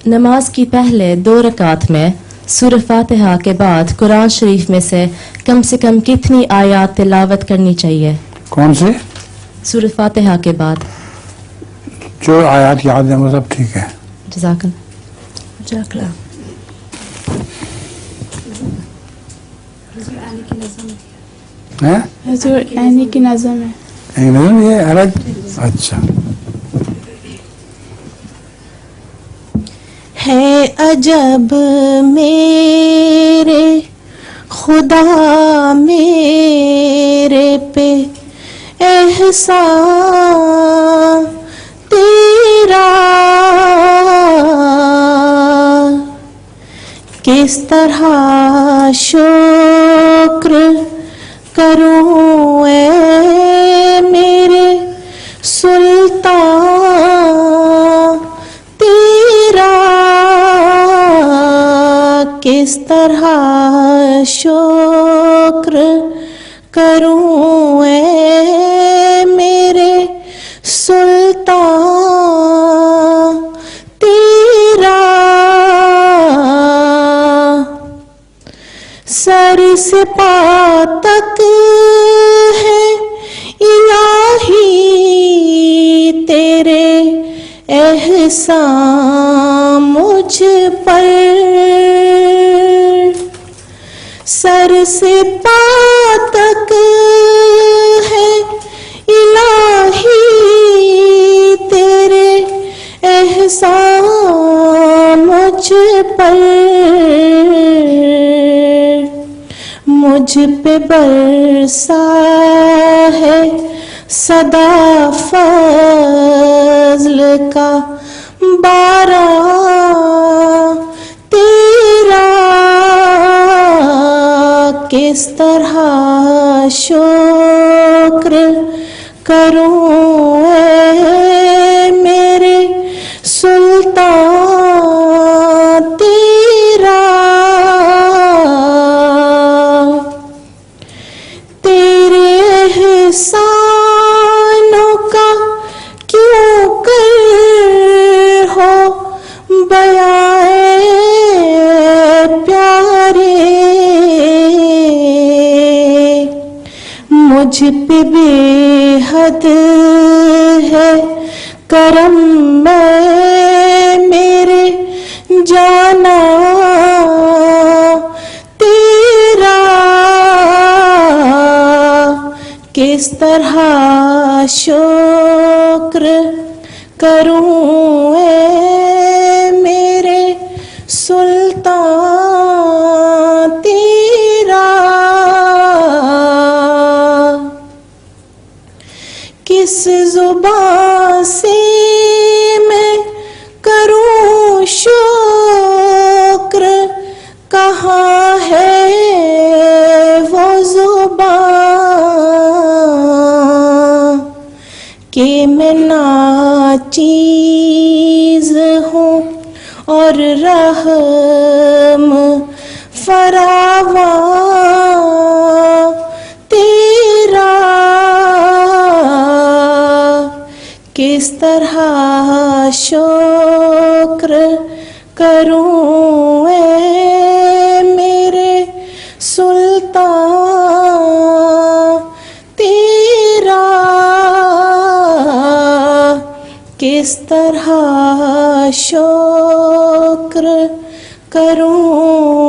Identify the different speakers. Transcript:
Speaker 1: नमाज की पहले 2 रकात में सूरह फातिहा के बाद कुरान शरीफ में से कम कितनी आयत तिलावत करनी चाहिए?
Speaker 2: कौन से?
Speaker 1: सूरह फातिहा के बाद।
Speaker 2: जो आयत याद है वो सब ठीक है।
Speaker 1: जज़ाकल्लाह।
Speaker 3: हुजूर आनी की नज़म है।
Speaker 2: एक नज़म ये अलग। अच्छा
Speaker 4: है अजब मेरे खुदा मेरे पे एहसान तेरा, किस तरह शुक्र करूं ऐ मेरे सुल्तान तेरा, किस तरह शुक्र करूं ऐ मेरे सुल्तान तेरा। सर से पाँव तक है इलाही तेरे एहसान मुझ पर, सर से पाँव तक है इलाही तेरे एहसान मुझ पर, मुझ पे बरसा है सदा फज़्ल का बारां तेरा, किस तरह शुक्र करूं ऐ मेरे सुल्तान तेरा। तेरे एहसानों का क्यों कर हो बयां प्यारे, मुझ पे बेहद है करम मैं मेरे जाना तेरा, किस तरह शुक्र करूं ऐ मेरे सुल्तान तेरा, किस जुबान से मैं करूं शुक्र, कहाँ है वो जुबान कि मैं नाचीज़ हूँ और रहम फरावां तेरा, किस तरह शुक्र करूं ऐ मेरे सुल्तान तेरा, किस तरह शुक्र करूं